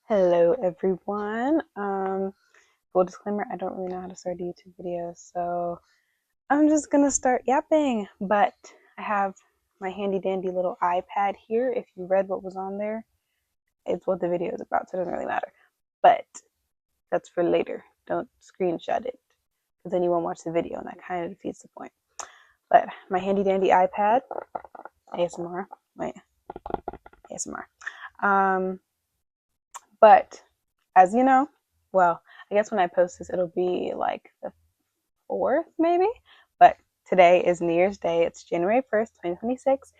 Hello everyone. Full disclaimer, I don't really know how to start a YouTube video, so I'm just gonna start yapping. But I have my handy dandy little iPad here. If you read what was on there, it's what the video is about, so it doesn't really matter. But that's for later. Don't screenshot it, because then you won't watch the video, and that kind of defeats the point. But my handy dandy iPad, ASMR, wait, ASMR. Um, but as you know, well, I guess when I post this, it'll be like the 4th, maybe. But today is New Year's Day. It's January 1st, 2026.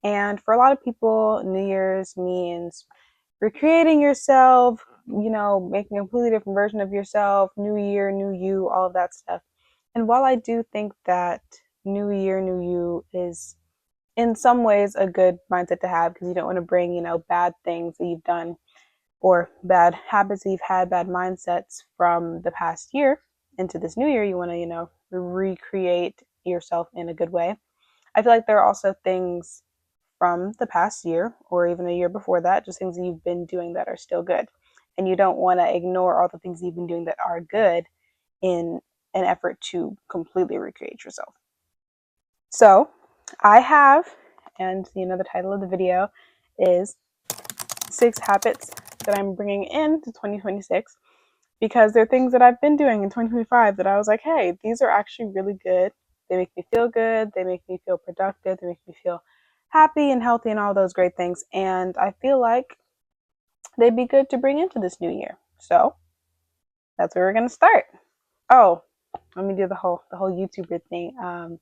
And for a lot of people, New Year's means recreating yourself, making a completely different version of yourself, new year, new you, all of that stuff. And while I do think that new year, new you is in some ways a good mindset to have because you don't want to bring, bad things that you've done or bad habits that you've had, bad mindsets from the past year into this new year, you want to, recreate yourself in a good way. I feel like there are also things from the past year or even a year before that, just things that you've been doing that are still good. And you don't want to ignore all the things you've been doing that are good in an effort to completely recreate yourself. So I have, and the title of the video is 6 habits that I'm bringing into 2026 because they're things that I've been doing in 2025 that I was like, hey, these are actually really good. They make me feel good. They make me feel productive. They make me feel happy and healthy and all those great things. And I feel like they'd be good to bring into this new year. So that's where we're going to start. Oh, let me do the whole YouTuber thing.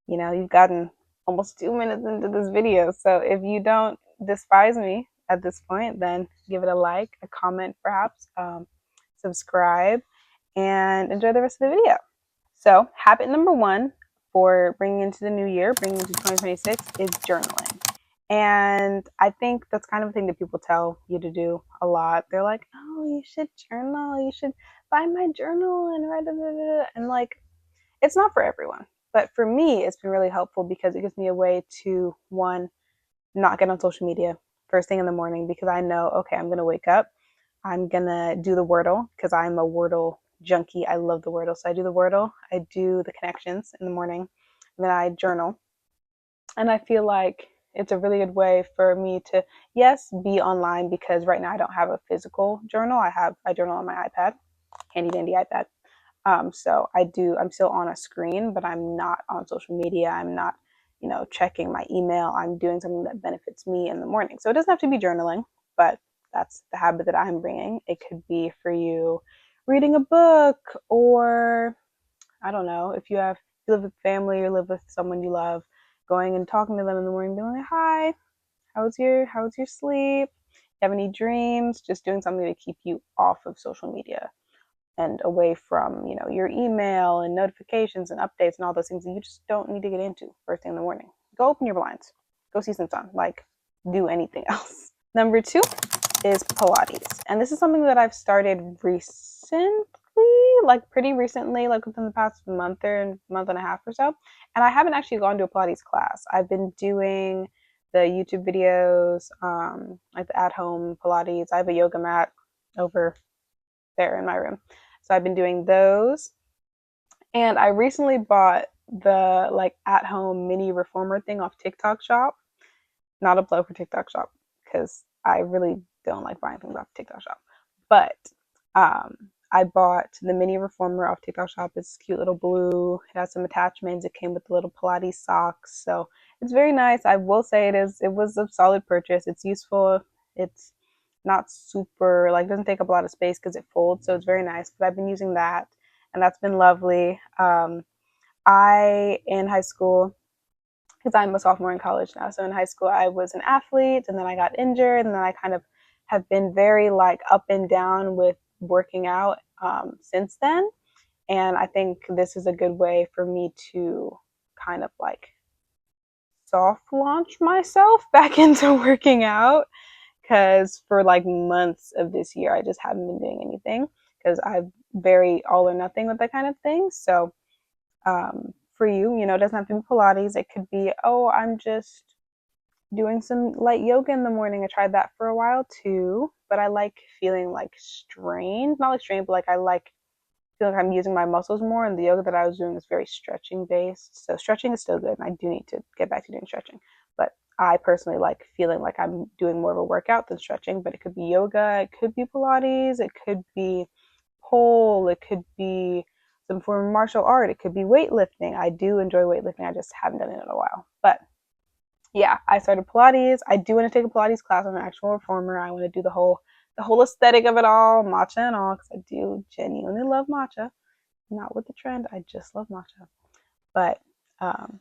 You've gotten almost 2 minutes into this video. So if you don't despise me at this point, then give it a like, a comment perhaps, subscribe, and enjoy the rest of the video. So habit number 1 for bringing into the new year, bringing into 2026 is journaling. And I think that's kind of a thing that people tell you to do a lot. They're like, oh, you should journal. You should find my journal and write it. And like, it's not for everyone. But for me, it's been really helpful because it gives me a way to, one, not get on social media first thing in the morning because I know, okay, I'm going to wake up. I'm going to do the Wordle because I'm a Wordle junkie. I love the Wordle. So I do the Wordle. I do the connections in the morning. And then I journal. And I feel like it's a really good way for me to, yes, be online because right now I don't have a physical journal. I journal on my iPad, handy dandy iPad. I'm still on a screen, but I'm not on social media. I'm not, checking my email. I'm doing something that benefits me in the morning. So it doesn't have to be journaling, but that's the habit that I'm bringing. It could be for you reading a book, or I don't know, if you live with family or live with someone you love, going and talking to them in the morning, being like, hi, how's your sleep? You have any dreams? Just doing something to keep you off of social media and away from, your email and notifications and updates and all those things that you just don't need to get into first thing in the morning. Go open your blinds. Go see some sun. Like, do anything else. Number 2 is Pilates. And this is something that I've started recently, like pretty recently, like within the past month and a half or so. And I haven't actually gone to a Pilates class. I've been doing the YouTube videos, like the at-home Pilates. I have a yoga mat over there in my room. So I've been doing those. And I recently bought the like at-home mini reformer thing off TikTok Shop. Not a plug for TikTok Shop because I really don't like buying things off TikTok Shop. But I bought the mini reformer off TikTok Shop. It's cute little blue. It has some attachments. It came with the little Pilates socks. So it's very nice. I will say it was a solid purchase. It's useful. It's not super, like, doesn't take up a lot of space because it folds. So it's very nice. But I've been using that and that's been lovely. In high school, because I'm a sophomore in college now. So in high school, I was an athlete and then I got injured and then I kind of have been very like up and down with working out since then. And I think this is a good way for me to kind of like soft launch myself back into working out because for like months of this year, I just haven't been doing anything because I'm very all or nothing with that kind of thing. So for you, it doesn't have to be Pilates. It could be, oh, I'm just doing some light yoga in the morning. I tried that for a while too, but I like feeling like strained. Not like strained, but like I like feeling like I'm using my muscles more. And the yoga that I was doing is very stretching based. So stretching is still good, and I do need to get back to doing stretching. But I personally like feeling like I'm doing more of a workout than stretching. But it could be yoga, it could be Pilates, it could be pole, it could be some form of martial art, it could be weightlifting. I do enjoy weightlifting. I just haven't done it in a while. But yeah, I started Pilates. I do want to take a Pilates class. I'm an actual reformer. I want to do the whole aesthetic of it all, matcha and all, because I do genuinely love matcha. Not with the trend. I just love matcha. But um,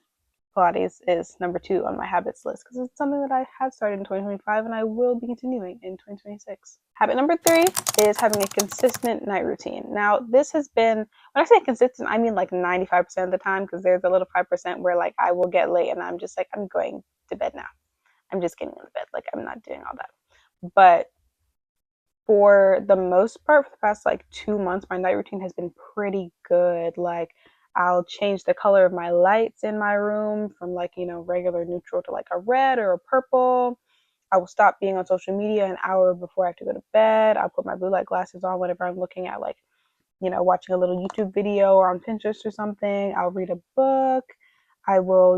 Pilates is number 2 on my habits list because it's something that I have started in 2025 and I will be continuing in 2026. Habit number 3 is having a consistent night routine. Now, this has been, when I say consistent, I mean like 95% of the time, because there's a little 5% where like I will get late and I'm just like, I'm going to bed now. I'm just getting in the bed. Like, I'm not doing all that. But for the most part, for the past like 2 months, my night routine has been pretty good. Like, I'll change the color of my lights in my room from like, regular neutral to like a red or a purple. I will stop being on social media an hour before I have to go to bed. I'll put my blue light glasses on whenever I'm looking at like, watching a little YouTube video or on Pinterest or something. I'll read a book. I will,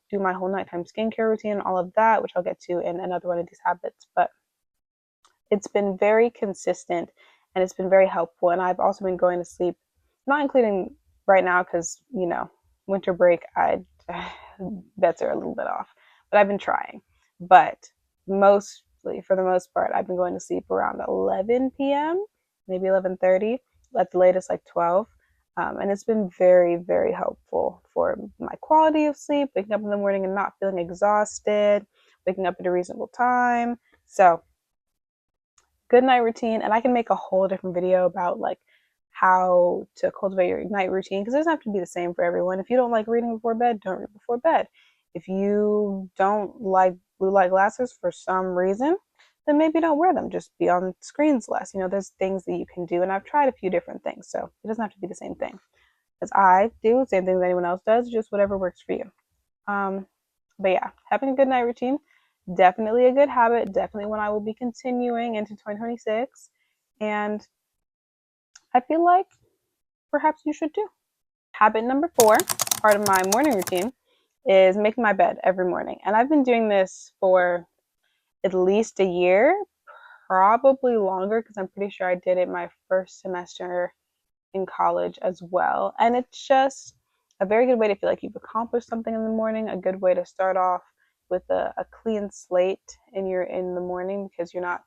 do my whole nighttime skincare routine, all of that, which I'll get to in another one of these habits. But it's been very consistent and it's been very helpful. And I've also been going to sleep, not including right now because, winter break, bets are a little bit off, but I've been trying. But mostly, for the most part, I've been going to sleep around 11 p.m., maybe 11:30, at the latest like 12. And it's been very, very helpful for my quality of sleep, waking up in the morning and not feeling exhausted, waking up at a reasonable time. So good night routine, and I can make a whole different video about like how to cultivate your night routine, because it doesn't have to be the same for everyone. If you don't like reading before bed, don't read before bed. If you don't like blue light glasses for some reason, then maybe don't wear them. Just be on screens less. There's things that you can do, and I've tried a few different things, so it doesn't have to be the same thing as I do. Same thing as anyone else does, just whatever works for you. But yeah, having a good night routine, definitely a good habit, definitely one I will be continuing into 2026. And I feel like perhaps you should too. Habit number 4, part of my morning routine, is making my bed every morning. And I've been doing this for at least a year, probably longer, because I'm pretty sure I did it my first semester in college as well. And it's just a very good way to feel like you've accomplished something in the morning, a good way to start off with a clean slate in the morning, because you're not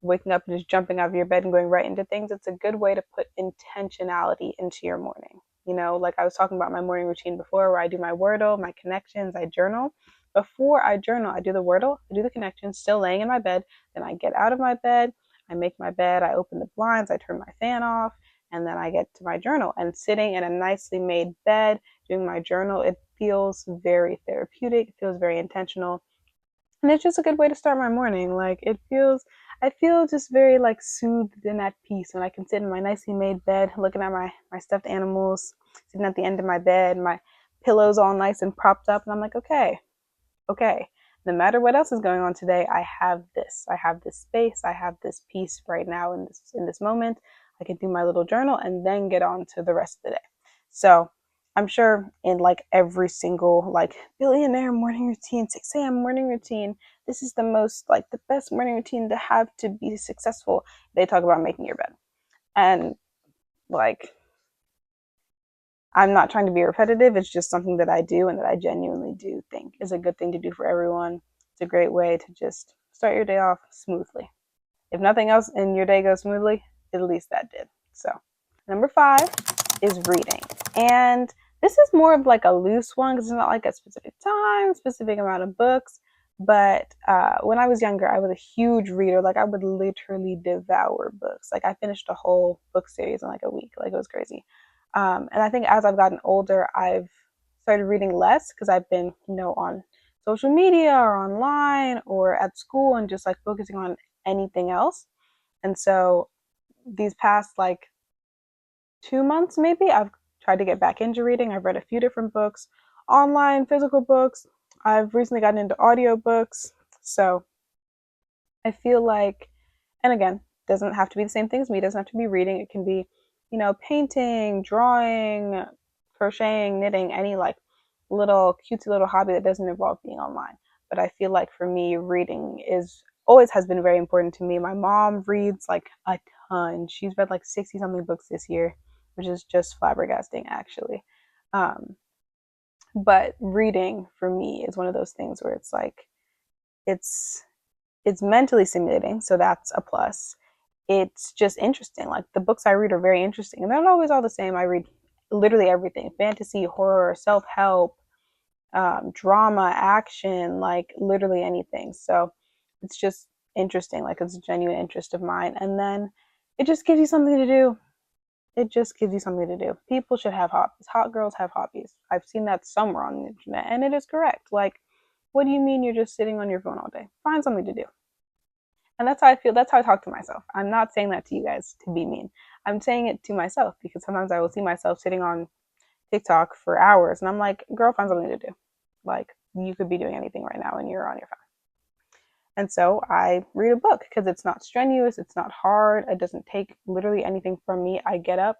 waking up and just jumping out of your bed and going right into things. It's a good way to put intentionality into your morning. Like I was talking about my morning routine before, where I do my Wordle, my connections, I journal. Before I journal, I do the Wordle, I do the connections, still laying in my bed. Then I get out of my bed, I make my bed, I open the blinds, I turn my fan off, and then I get to my journal. And sitting in a nicely made bed, doing my journal, it feels very therapeutic, it feels very intentional. And it's just a good way to start my morning. Like I feel just very like soothed and at peace when I can sit in my nicely made bed, looking at my stuffed animals, sitting at the end of my bed, my pillows all nice and propped up, and I'm like, okay, no matter what else is going on today, I have this. I have this space. I have this peace right now in this moment. I can do my little journal and then get on to the rest of the day. So I'm sure in like every single like billionaire morning routine, 6 a.m. morning routine, this is the most like the best morning routine to have to be successful. They talk about making your bed. And like, I'm not trying to be repetitive. It's just something that I do and that I genuinely do think is a good thing to do for everyone. It's a great way to just start your day off smoothly. If nothing else in your day goes smoothly, at least that did. So, number 5 is reading. And this is more of like a loose one because it's not like a specific time, specific amount of books. But when I was younger, I was a huge reader. Like I would literally devour books. Like I finished a whole book series in like a week. Like it was crazy. And I think as I've gotten older, I've started reading less because I've been, on social media or online or at school and just like focusing on anything else. And so these past like 2 months, maybe, I've tried to get back into reading. I've read a few different books, online, physical books. I've recently gotten into audiobooks. So I feel like, and again, doesn't have to be the same thing as me. It doesn't have to be reading. It can be, painting, drawing, crocheting, knitting, any like little cutesy little hobby that doesn't involve being online. But I feel like for me, reading is always has been very important to me. My mom reads like a ton. She's read like 60 something books this year, which is just flabbergasting actually. Um, but reading for me is one of those things where it's like it's it's mentally stimulating, so that's a plus. It's just interesting. Like the books I read are very interesting, and they're not always all the same. I read literally everything: fantasy, horror, self help, drama, action, like literally anything. So it's just interesting. Like it's a genuine interest of mine, and then it just gives you something to do. It just gives you something to do. People should have hobbies. Hot girls have hobbies. I've seen that somewhere on the internet, and it is correct. Like, what do you mean you're just sitting on your phone all day? Find something to do. And that's how I feel. That's how I talk to myself. I'm not saying that to you guys to be mean. I'm saying it to myself because sometimes I will see myself sitting on TikTok for hours and I'm like, girl, find something to do. Like, you could be doing anything right now and you're on your phone. And so I read a book because it's not strenuous, it's not hard, it doesn't take literally anything from me. I get up,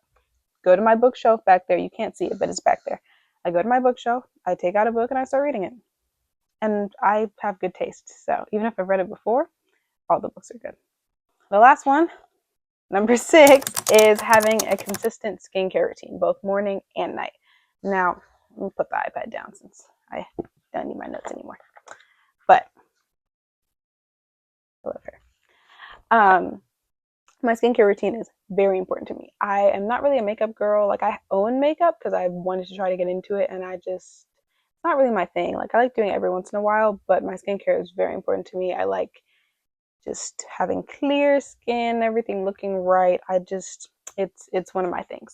go to my bookshelf back there. You can't see it, but it's back there. I go to my bookshelf, I take out a book and I start reading it. And I have good taste. So even if I've read it before, all the books are good. The last one, number 6, is having a consistent skincare routine, both morning and night. Now, let me put the iPad down since I don't need my notes anymore. But, my skincare routine is very important to me. I am not really a makeup girl. Like, I own makeup because I wanted to try to get into it, and it's not really my thing. Like, I like doing it every once in a while, but my skincare is very important to me. I like just having clear skin, everything looking right. It's one of my things.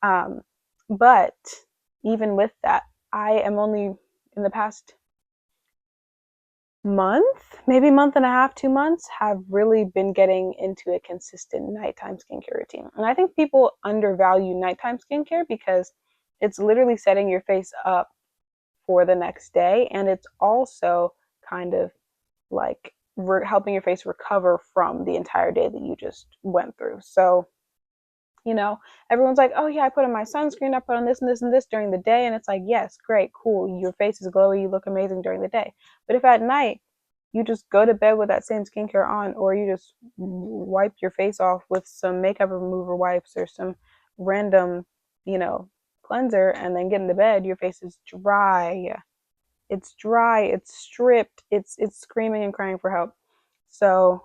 Um, but even with that, I am only in the past month, maybe month and a half, 2 months, have really been getting into a consistent nighttime skincare routine. And I think people undervalue nighttime skincare because it's literally setting your face up for the next day. And it's also kind of like helping your face recover from the entire day that you just went through. So, everyone's like, oh yeah, I put on my sunscreen, I put on this and this and this during the day. And it's like, yes, great, cool. Your face is glowy, you look amazing during the day. But if at night you just go to bed with that same skincare on, or you just wipe your face off with some makeup remover wipes or some random, you know, cleanser and then get into bed, your face is dry. It's dry, it's stripped, it's screaming and crying for help. So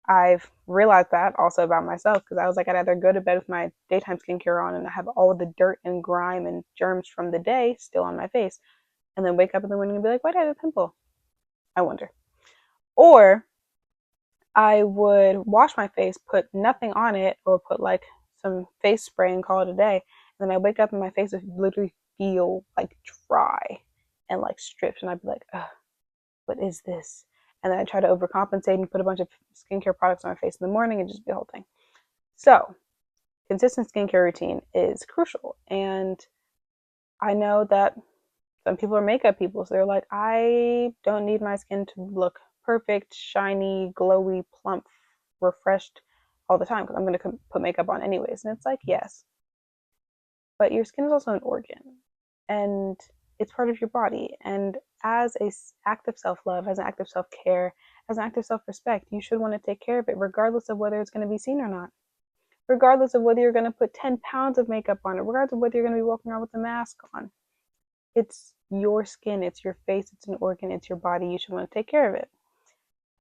I've realized that also about myself because I was like, I'd either go to bed with my daytime skincare on and I have all the dirt and grime and germs from the day still on my face, and then wake up in the morning and be like, why did I have a pimple? I wonder. Or I would wash my face, put nothing on it, or put like some face spray and call it a day. And then I wake up and my face would literally feel like dry and like stripped, and I'd be like, ugh, what is this? And then I try to overcompensate and put a bunch of skincare products on my face in the morning and just be the whole thing. So, consistent skincare routine is crucial. And I know that some people are makeup people, so they're like, I don't need my skin to look perfect, shiny, glowy, plump, refreshed all the time because I'm going to put makeup on anyways. And it's like, yes, but your skin is also an organ and it's part of your body. And as an act of self-love, as an act of self-care, as an act of self-respect, you should want to take care of it regardless of whether it's going to be seen or not, regardless of whether you're going to put 10 pounds of makeup on it, regardless of whether you're going to be walking around with a mask on. It's your skin, it's your face, it's an organ, it's your body. You should want to take care of it.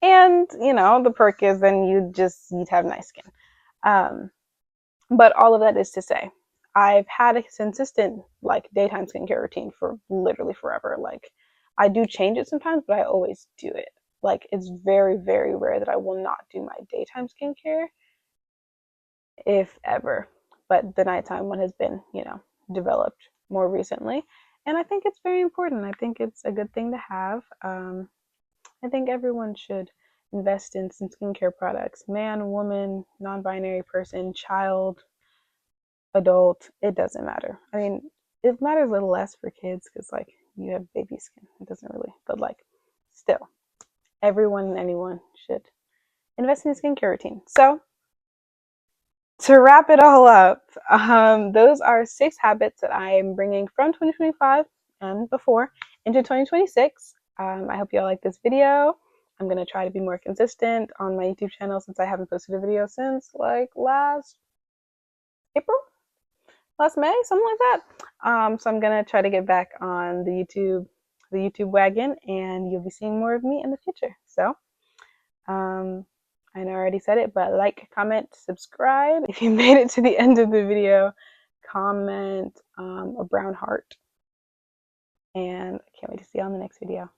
And, the perk is then you'd have nice skin. But all of that is to say, I've had a consistent like daytime skincare routine for literally forever. Like I do change it sometimes, but I always do it. Like it's very, very rare that I will not do my daytime skincare, if ever. But the nighttime one has been, developed more recently. And I think it's very important. I think it's a good thing to have. I think everyone should invest in some skincare products. Man, woman, non-binary person, child, adult, it doesn't matter. I mean, it matters a little less for kids because, like, you have baby skin. It doesn't really, but, like, still, everyone and anyone should invest in a skincare routine. So to wrap it all up, those are 6 habits that I am bringing from 2025 and before into 2026. I hope you all like this video. I'm going to try to be more consistent on my YouTube channel since I haven't posted a video since like last April, last May, something like that. So I'm going to try to get back on the YouTube wagon, and you'll be seeing more of me in the future. So I know I already said it, but like, comment, subscribe. If you made it to the end of the video, comment a brown heart. And I can't wait to see you on the next video.